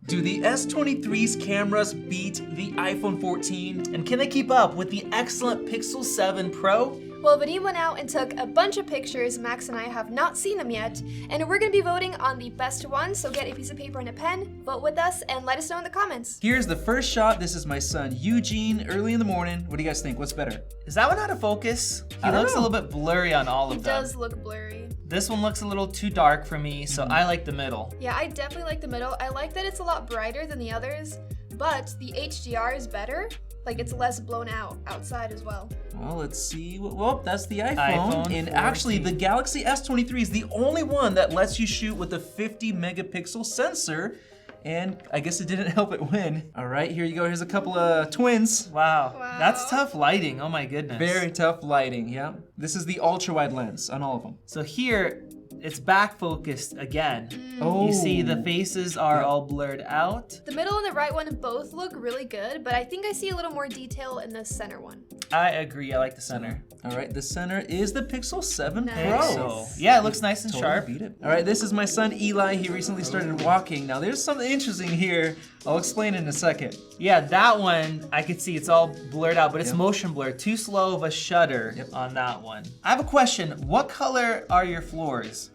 Do the S23's cameras beat the iPhone 14? And can they keep up with the excellent Pixel 7 Pro? Well, Vadim went out and took a bunch of pictures. Max and I have not seen them yet, and we're going to be voting on the best one, so get a piece of paper and a pen, vote with us, and let us know in the comments. Here's the first shot. This is my son Eugene early in the morning. What do you guys think? What's better? Is that one out of focus? I He don't looks know. a little bit blurry on all of It them. does look blurry. This one looks a little too dark for me, so I like the middle. Yeah, I definitely like the middle. I like that it's a lot brighter than the others, but the HDR is better. Like, it's less blown out outside as well. Well, let's see. Well, that's the iPhone. iPhone And 14. actually, the Galaxy S23 is the only one that lets you shoot with a 50 megapixel sensor. And I guess it didn't help it win. All right, here you go. Here's a couple of twins. Wow. Wow. That's tough lighting. Oh my goodness. Very tough lighting, yeah. This is the ultra wide lens on all of them. So here, it's back focused again. Oh. You see the faces are all blurred out. The middle and the right one both look really good, but I think I see a little more detail in the center one. I agree, I like the center. All right, the center is the Pixel 7 Nice. Pro. So, yeah, it looks nice and Totally sharp. beat it. All right, this is my son Eli. He recently started walking. Now, there's something interesting here. I'll explain in a second. Yeah, that one, I could see it's all blurred out, but it's Yep. motion blur. Too slow of a shutter Yep. on that one. I have a question. What color are your floors?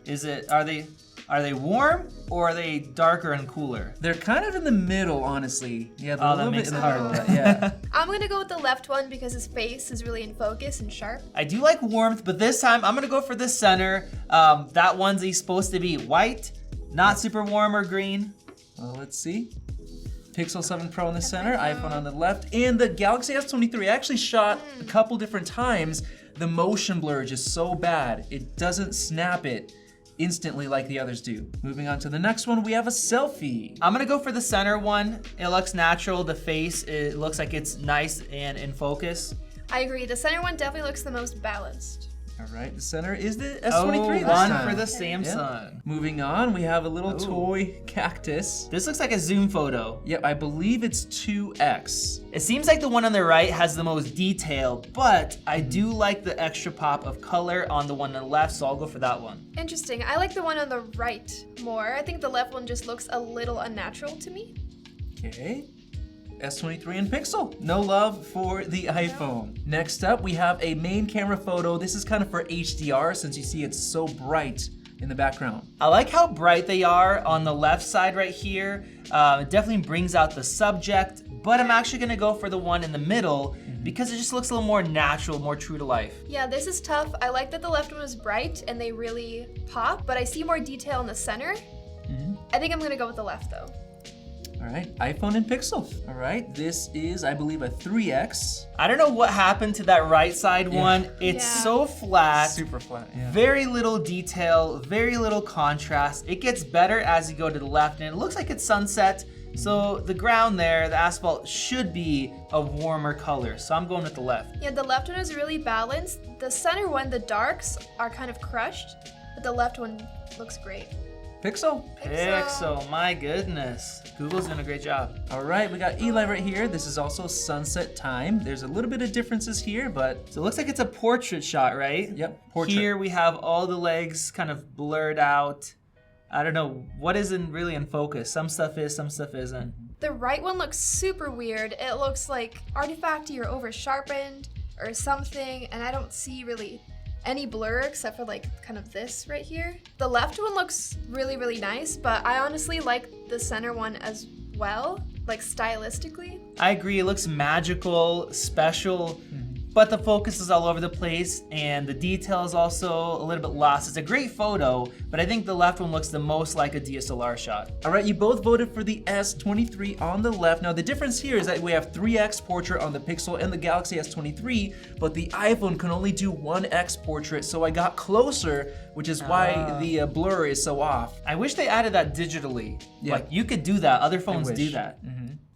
Are they warm or are they darker and cooler? They're kind of in the middle, honestly. Yeah, they're Oh, a that little bit makes in it the hard. middle. Yeah. I'm gonna go with the left one because his face is really in focus and sharp. I do like warmth, but this time I'm gonna go for the center. That one's supposed to be white, not super warm or green. Well, let's see. Pixel 7 Pro in the center, iPhone on the left, and the Galaxy S23 actually shot a couple different times. The motion blur is just so bad. It doesn't snap it instantly like the others do. Moving on to the next one, we have a selfie. I'm gonna go for the center one. It looks natural. The face, it looks like it's nice and in focus. I agree, the center one definitely looks the most balanced. All right, the center is the Oh, S23 this one time. for the Samsung. Moving on, we have a little Ooh. toy cactus. This looks like a zoom photo. Yep, I believe it's 2x. It seems like the one on the right has the most detail, but I do like the extra pop of color on the one on the left, so I'll go for that one. Interesting, I like the one on the right more. I think the left one just looks a little unnatural to me. Okay. S23 and Pixel. No love for the iPhone. Next up, we have a main camera photo. This is kind of for HDR since you see it's so bright in the background. I like how bright they are on the left side right here. It definitely brings out the subject, but I'm actually gonna go for the one in the middle because it just looks a little more natural, more true to life. Yeah, this is tough. I like that the left one is bright and they really pop, but I see more detail in the center. I think I'm gonna go with the left though. All right, iPhone and Pixel. All right, this is, I believe, a 3x. I don't know what happened to that right side one. It's Yeah. so flat. Super flat, yeah. Very little detail, very little contrast. It gets better as you go to the left, and it looks like it's sunset. So the ground there, the asphalt, should be a warmer color. So I'm going with the left. Yeah, the left one is really balanced. The center one, the darks are kind of crushed, but the left one looks great. Pixel. Pixel, my goodness. Google's doing a great job. All right, we got Eli right here. This is also sunset time. There's a little bit of differences here, but So it looks like it's a portrait shot, right? yep, portrait. Here we have all the legs kind of blurred out. I don't know what isn't really in focus. Some stuff is, some stuff isn't. The right one looks super weird. It looks like artifacty or over sharpened or something, and I don't see really any blur except for like kind of this right here. The left one looks really, really nice, but I honestly like the center one as well, like stylistically. I agree, it looks magical, special, but the focus is all over the place and the detail is also a little bit lost. It's a great photo, but I think the left one looks the most like a DSLR shot. All right, you both voted for the S23 on the left. Now the difference here is that we have 3x portrait on the Pixel and the Galaxy S23, but the iPhone can only do 1x portrait, so I got closer, which is why the blur is so off. I wish they added that digitally. Yeah. Like you could do that, other phones do wish. that.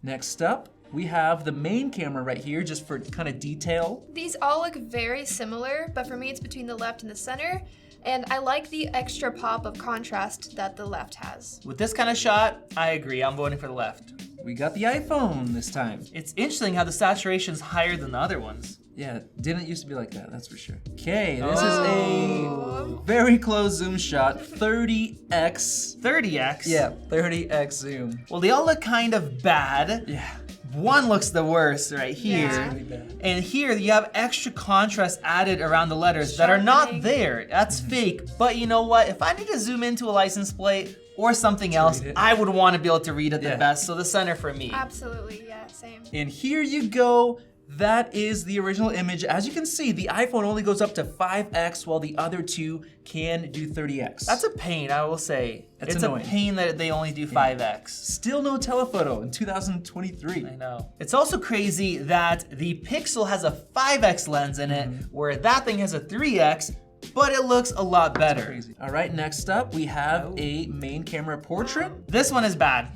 Next up, we have the main camera right here, just for kind of detail. These all look very similar, but for me it's between the left and the center, and I like the extra pop of contrast that the left has. With this kind of shot, I agree, I'm voting for the left. We got the iPhone this time. It's interesting how the saturation's higher than the other ones. Yeah, it didn't used to be like that, that's for sure. Okay, this is Oh. a very close zoom shot, 30x. 30x? Yeah, 30x zoom. Well, they all look kind of bad. Yeah. One looks the worst right here. Yeah. Really bad. And here you have extra contrast added around the letters that are not Sharpening. there. That's fake. But you know what? If I need to zoom into a license plate or something else, read it. I would want to be able to read it the Yeah. best. So the center for me. Absolutely, yeah, same. And here you go. That is the original image. As you can see, the iPhone only goes up to 5x while the other two can do 30x. That's a pain, I will say. That's it's annoying. a pain that they only do 5x. Still no telephoto in 2023. I know. It's also crazy that the Pixel has a 5x lens in it, where that thing has a 3x, but it looks a lot better. Crazy. All right, next up we have a main camera portrait. This one is bad.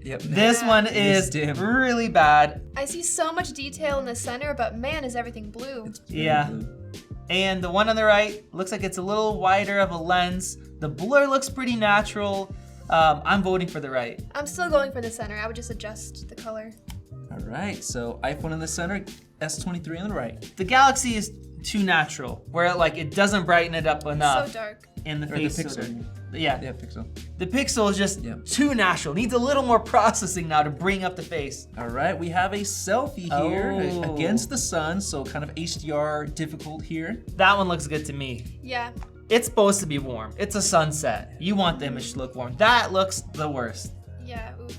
Yep. This one It is is dim. really bad. I see so much detail in the center, but man, is everything blue. Yeah. And the one on the right looks like it's a little wider of a lens. The blur looks pretty natural. I'm voting for the right. I'm still going for the center. I would just adjust the color. All right, so iPhone in the center, S23 on the right. The Galaxy is too natural, where like it doesn't brighten it up enough So dark. in the Or face. the so Pixel. yeah. Yeah, Pixel. The Pixel is just Yeah. too natural. Needs a little more processing now to bring up the face. All right, we have a selfie here Oh. against the sun, so kind of HDR difficult here. That one looks good to me. Yeah. It's supposed to be warm. It's a sunset. You want the image to look warm. That looks the worst. Yeah, oof.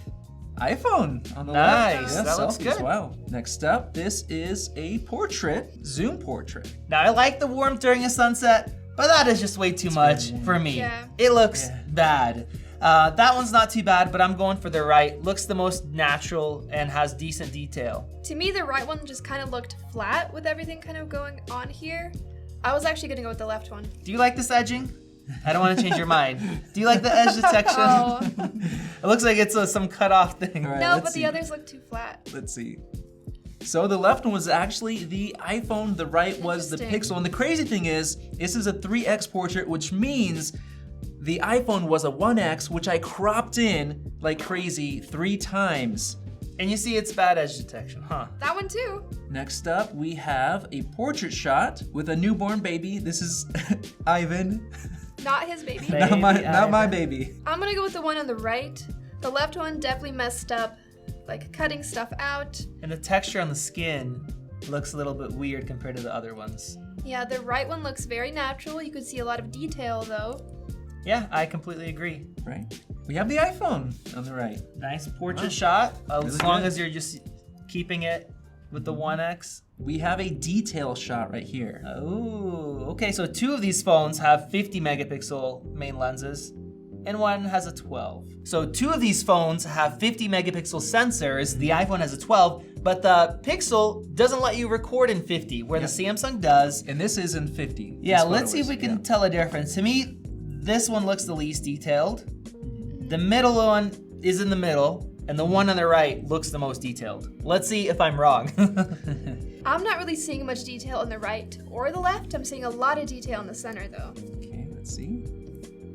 iPhone on the Nice, left. Yeah, that looks selfies, good. Wow. Next up, this is a portrait, zoom portrait. Now I like the warmth during a sunset, but that is just way too much very warm. for me. Yeah. It looks Yeah. bad. That one's not too bad, but I'm going for the right. Looks the most natural and has decent detail. To me, the right one just kind of looked flat with everything kind of going on here. I was actually gonna go with the left one. Do you like this edging? I don't want to change your mind. Do you like the edge detection? Oh. It looks like it's some cut off thing. All right, No, let's but see. the others look too flat. Let's see. So the left one was actually the iPhone, the right was the Interesting. Pixel. And the crazy thing is, this is a 3x portrait, which means the iPhone was a 1x, which I cropped in like crazy 3 times. And you see it's bad edge detection, huh? That one too. Next up, we have a portrait shot with a newborn baby. This is Ivan, Not his baby. Baby not my Ivan. baby. I'm gonna go with the one on the right. The left one definitely messed up, like cutting stuff out. And the texture on the skin looks a little bit weird compared to the other ones. Yeah, the right one looks very natural. You could see a lot of detail though. Yeah, I completely agree. Right? We have the iPhone on the right. Nice portrait Wow. shot, as Really long good. as you're just keeping it with the 1x. We have a detail shot right here. Oh, okay, so 2 of these phones have 50 megapixel main lenses, and one has a 12. So 2 of these phones have 50 megapixel sensors. The iPhone has a 12, but the Pixel doesn't let you record in 50, where the Samsung does. And this is in 50. Yeah, This let's see photo if we is, can yeah. tell a difference. To me, this one looks the least detailed. The middle one is in the middle, and the one on the right looks the most detailed. Let's see if I'm wrong. I'm not really seeing much detail on the right or the left. I'm seeing a lot of detail in the center though. Okay, let's see.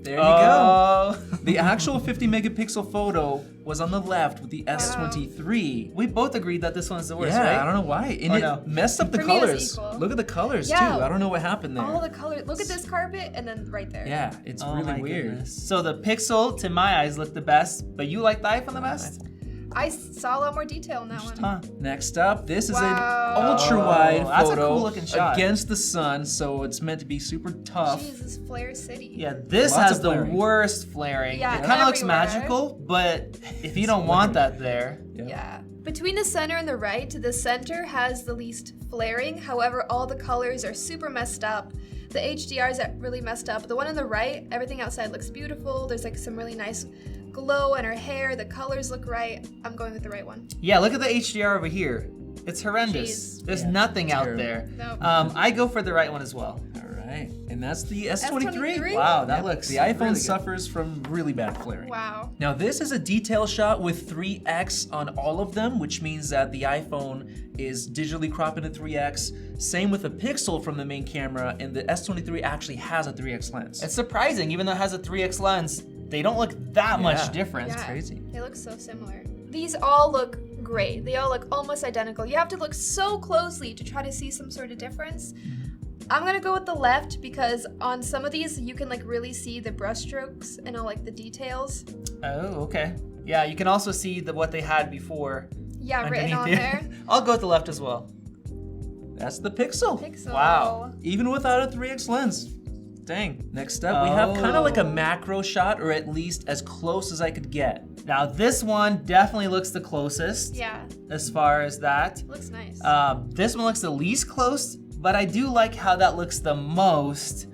There you go. Oh. The actual 50 megapixel photo was on the left with the S23. We both agreed that this one's the worst, Yeah, right? I don't know why. And Or it no? messed up the For me, it was colors. equal. Look at the colors Yeah. too. I don't know what happened there. All the colors. Look at this carpet and then right there. Yeah, it's Oh really my weird. goodness. So the Pixel, to my eyes, looked the best, but you like the iPhone the best? I saw a lot more detail in that one. Huh. Next up, this is Wow. an ultra wide Oh, that's a photo cool looking shot. against the sun, so it's meant to be super tough. Jesus, Flare City. Yeah, this Lots has of the flaring. worst flaring. Yeah, it kind of looks everywhere. magical, but if you don't want that there, Yeah. Between the center and the right, the center has the least flaring. However, all the colors are super messed up. The HDR is really messed up. The one on the right, everything outside looks beautiful. There's like some really nice glow in her hair. The colors look right. I'm going with the right one. yeah, look at the HDR over here. It's horrendous. Jeez. There's Yeah, nothing out terrible. there. Nope. I go for the right one as well. All right, and that's the S23. S23? Wow, that Yep, looks The iPhone really good. suffers from really bad flaring. Wow. Now this is a detail shot with 3x on all of them, which means that the iPhone is digitally cropped into 3x. Same with the Pixel from the main camera, and the S23 actually has a 3x lens. It's surprising, even though it has a 3x lens, they don't look that much Yeah. different. Yeah. crazy. They look so similar. These all look great. They all look almost identical. You have to look so closely to try to see some sort of difference. I'm gonna go with the left because on some of these you can like really see the brush strokes and all like the details. Oh, okay. Yeah, you can also see what they had before. Yeah, written on underneath there. I'll go with the left as well. That's the Pixel. Pixel. Wow. Even without a 3x lens. Dang. Next up, we have kind of like a macro shot, or at least as close as I could get. Now this one definitely looks the closest. Yeah, As far as that. looks nice. This one looks the least close, but I do like how that looks the most.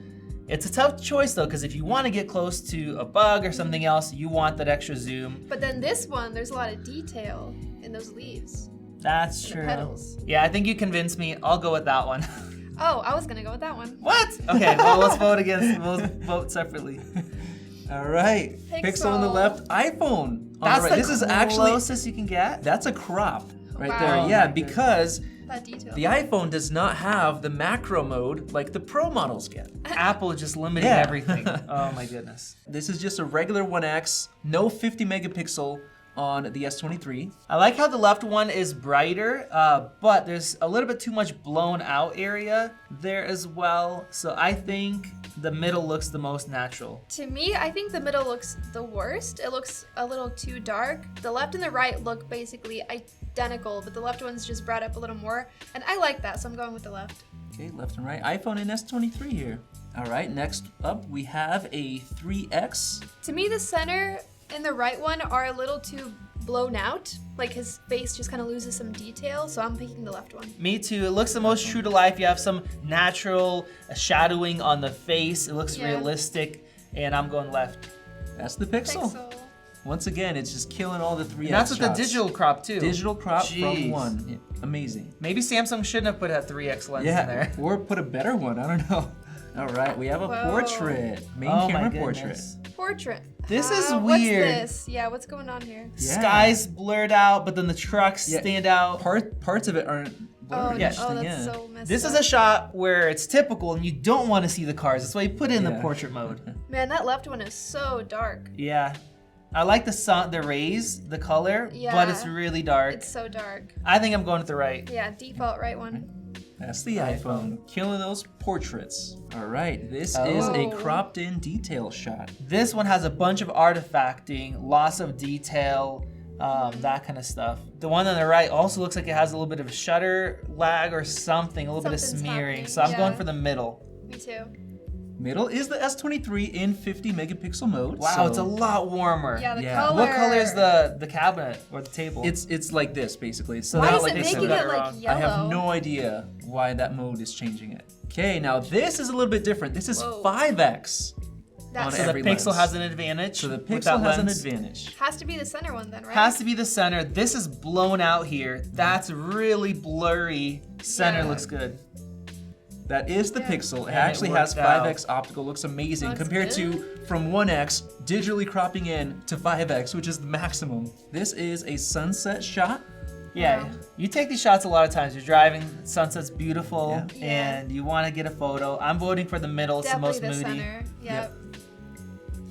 It's a tough choice though, because if you want to get close to a bug or something else, you want that extra zoom. But then this one, there's a lot of detail in those leaves. That's The true. petals. Yeah, I think you convinced me. I'll go with that one. Oh, I was gonna go with that one. What? Okay, well let's vote against. We'll vote separately. All right. Pixel on the left, iPhone on That's the right. the This is actually, closest you can get. that's a crop right Wow. there. Oh Yeah, my because That detail. the iPhone does not have the macro mode like the Pro models get. Apple just limiting Yeah. everything. Oh my goodness. This is just a regular 1X, no 50 megapixel on the S23. I like how the left one is brighter, but there's a little bit too much blown out area there as well. So I think the middle looks the most natural. To me, I think the middle looks the worst. It looks a little too dark. The left and the right look basically identical, but the left one's just brought up a little more. And I like that, so I'm going with the left. Okay, left and right, iPhone and S23 here. All right, next up we have a 3X. To me, the center and the right one are a little too blown out. Like his face just kind of loses some detail, so I'm picking the left one. Me too. It looks the most true to life. You have some natural shadowing on the face. It looks Yeah. realistic, and I'm going left. That's the Pixel. Pixel. Once again, it's just killing all the 3X And that's with the shots. digital crop too. Digital crop Jeez. from one. Yeah, amazing. Maybe Samsung shouldn't have put a 3x lens in Yeah, there. or put a better one, I don't know. All right, we have a Whoa. portrait, main Oh my camera goodness. portrait. Portrait. This is What's weird. this? Yeah, what's going on here? Yeah. Sky's blurred out, but then the trucks Yeah. stand out. Parts of it aren't blurry. Yeah. Oh, Interesting, that's yeah. so messed This up. is a shot where it's typical and you don't want to see the cars. That's why you put it in the Yeah. portrait mode. Man, that left one is so dark. Yeah. I like the sun, the rays, the color, but Yeah. it's really dark. It's so dark. I think I'm going with the right. Yeah, default right one. That's the iPhone, killing those portraits. All right, this is a Oh. cropped in detail shot. This one has a bunch of artifacting, loss of detail, that kind of stuff. The one on the right also looks like it has a little bit of shutter lag or something, a little bit of Something's smearing. happening, So I'm going yeah. for the middle. Me too. Middle is the S23 in 50 megapixel mode. Wow, so it's a lot warmer. Yeah, the Yeah. color. What color is the cabinet or the table? It's like this basically. It's So Why not is like it this making setup. it like wrong. yellow? I have no idea why that mode is changing it. Okay, now this is a little bit different. This is Whoa. 5x That's on so the every Pixel lens. has an advantage. So the with Pixel that has an lens. advantage. has to be the center one then, right? Has to be the center. This is blown out here. That's really blurry. Center Yeah. looks good. That is the Yeah. Pixel. It And it actually has worked out. 5x optical. Looks amazing Looks compared good. to from 1x digitally cropping in to 5x, which is the maximum. This is a sunset shot. Yeah, Wow. you take these shots a lot of times. You're driving, sunset's beautiful, Yeah. Yeah. and you want to get a photo. I'm voting for the middle. It's Definitely the most the moody. center. Yep.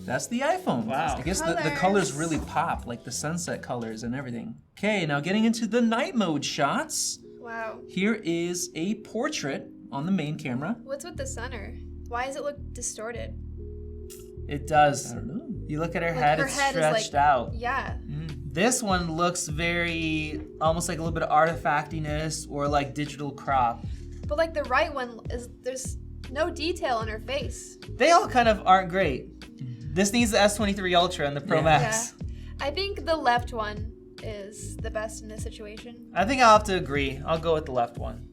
That's the iPhone. Wow. I guess the Colors. colors really pop, like the sunset colors and everything. Okay, now getting into the night mode shots. Wow. Here is a portrait on the main camera. What's with the center? Why does it look distorted? It does. I don't know. You look at her Like, head, her it's head is, stretched like- out. Yeah. This one looks very, almost like a little bit of artifactiness or like digital crop. But like the right one is there's no detail on her face. They all kind of aren't great. This needs the S23 Ultra and the Pro Yeah. Max. I think the left one is the best in this situation. I think I'll have to agree. I'll go with the left one.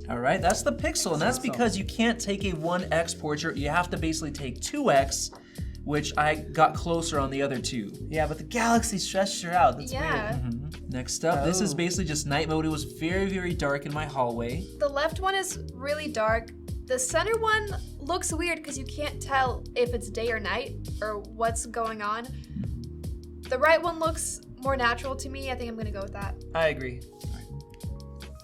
All right, that's the Pixel, and that's Pixel. because you can't take a 1x portrait. You have to basically take 2x, which I got closer on the other two. Yeah, but the Galaxy stretched her out. That's Yeah. weird. Next up, this is Oh. basically just night mode. It was very, very dark in my hallway. The left one is really dark. The center one looks weird because you can't tell if it's day or night or what's going on. The right one looks more natural to me. I think I'm gonna go with that. I agree.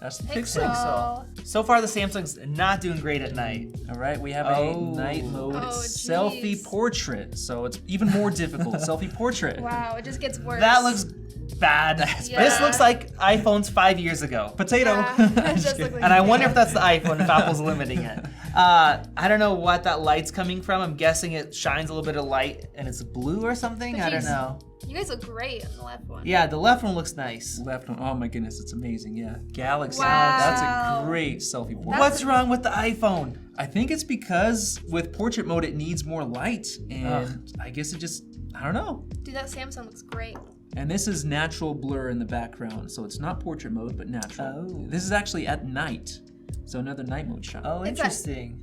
That's the Pixel. Pixel. So far, the Samsung's not doing great at night. All right, we have Oh. a night mode Oh, selfie geez. portrait. So it's even more difficult. Selfie portrait. Wow, it just gets worse. That looks bad. Yeah. This looks like iPhones 5 years ago. Potato. Yeah, it does look like And I a wonder if potato. that's the iPhone, if Apple's limiting it. I don't know what that light's coming from. I'm guessing it shines a little bit of light and it's blue or something. But I don't geez, know. You guys look great on the left one. Yeah, the left one looks nice. Left one. Oh my goodness, it's amazing. Yeah. Galaxy. Wow. That's a great selfie portrait. What's wrong with the iPhone? I think it's because with portrait mode, it needs more light. And I guess it just, I don't know. Dude, that Samsung looks great. And this is natural blur in the background. So it's not portrait mode, but natural. Oh. This is actually at night. So another night mode shot. Oh, It's interesting.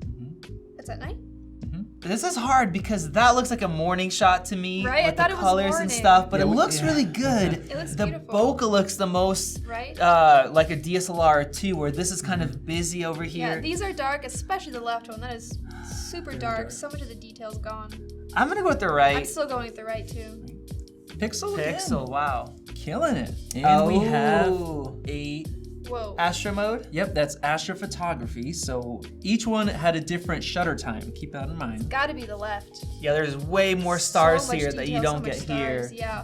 It's at night? This is hard because that looks like a morning shot to me Right? I with thought the it was colors and morning. stuff, but Yeah, it we- looks yeah. really good. It looks The beautiful. bokeh looks the most Right? like a DSLR too, where this is kind of busy over Yeah, here. these are dark, especially the left one. That is super dark. dark. So much of the detail's gone. I'm gonna go with the I'm right. still going with the right too. Pixel again. Pixel, wow. Killing it. And we have Oh. a, Whoa. Astro mode? yep, that's astrophotography. So each one had a different shutter time. Keep that in mind. Gotta be the left. Yeah, there's way more stars So much here that you detail, don't so get much here. stars. Yeah.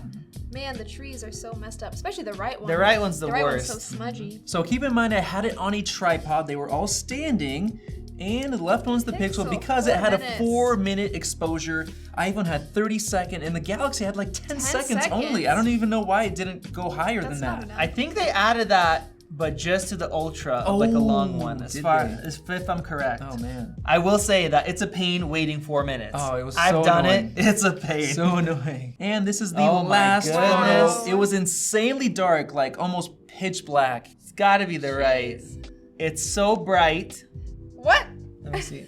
Man, the trees are so messed up, especially the right one. The right one's the right worst. one's so smudgy. So keep in mind, I had it on a tripod. They were all standing. And the left one's the Pixel Pixel, because it 4 had minutes. a 4-minute exposure. iPhone had 30-second, and the Galaxy had like 10 seconds only. I don't even know why it didn't go higher That's than not that. enough. I think they added that, but just to the Ultra, like a long Oh, one, as did far they? as if I'm correct. Oh man, I will say that it's a pain waiting 4 minutes. Oh, it was I've so done annoying. it. It's a pain. so annoying. And this is the Oh my last goodness. photo. It was insanely dark, like almost pitch black. It's got to be the right. Jeez. It's so bright. What? Let me see.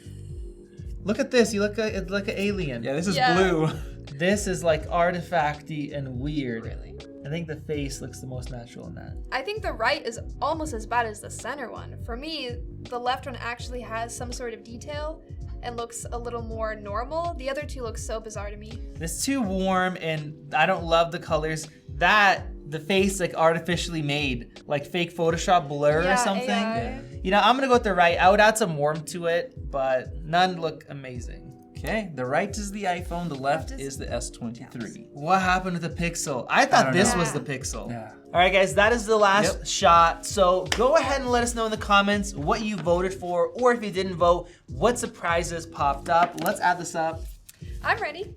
Look at this. You look like an alien. Yeah, this is Yeah. blue. This is like artifacty and weird. Really? I think the face looks the most natural in that. I think the right is almost as bad as the center one. For me, the left one actually has some sort of detail and looks a little more normal. The other two look so bizarre to me. It's too warm and I don't love the colors. The face like artificially made, like fake Photoshop blur Yeah, or something. AI. You know, I'm gonna go with the right. I would add some warmth to it, but none look amazing. Okay, the right is the iPhone, the left Left is the S23. What happened with the Pixel? I thought don't this know. was the Pixel. Yeah. All right, guys, that is the last Yep. shot. So go ahead and let us know in the comments what you voted for, or if you didn't vote, what surprises popped up. Let's add this up. I'm ready.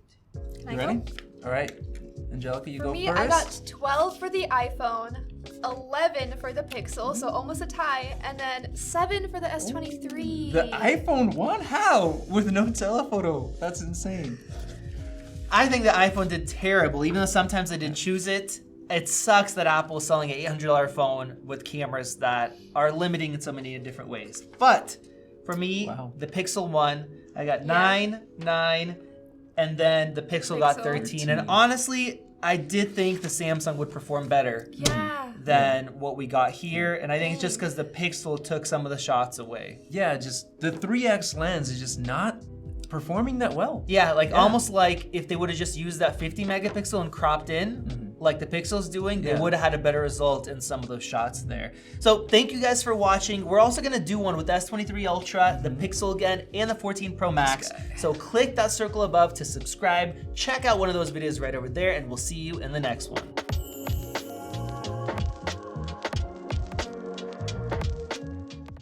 Can I You go? ready? All right, Angelica, you For go me, first. I got 12 for the iPhone, 11 for the Pixel, so almost a tie, and then 7 for the S23. The iPhone won? How? With no telephoto. That's insane. I think the iPhone did terrible, even though sometimes I did choose it. It sucks that Apple is selling an $800 phone with cameras that are limiting in so many different ways. But for me, Wow. the Pixel won. I got 9, 9, and then the Pixel got Pixel. 13. And honestly, I did think the Samsung would perform better Yeah. than what we got here. And I think it's just because the Pixel took some of the shots away. Yeah, just the 3x lens is just not performing that well. Yeah, like almost like if they would have just used that 50 megapixel and cropped in, like the Pixel's doing, they Yeah. would have had a better result in some of those shots there. So thank you guys for watching. We're also gonna do one with the S23 Ultra, the Pixel again, and the 14 Pro Max. So click that circle above to subscribe. Check out one of those videos right over there, and we'll see you in the next one.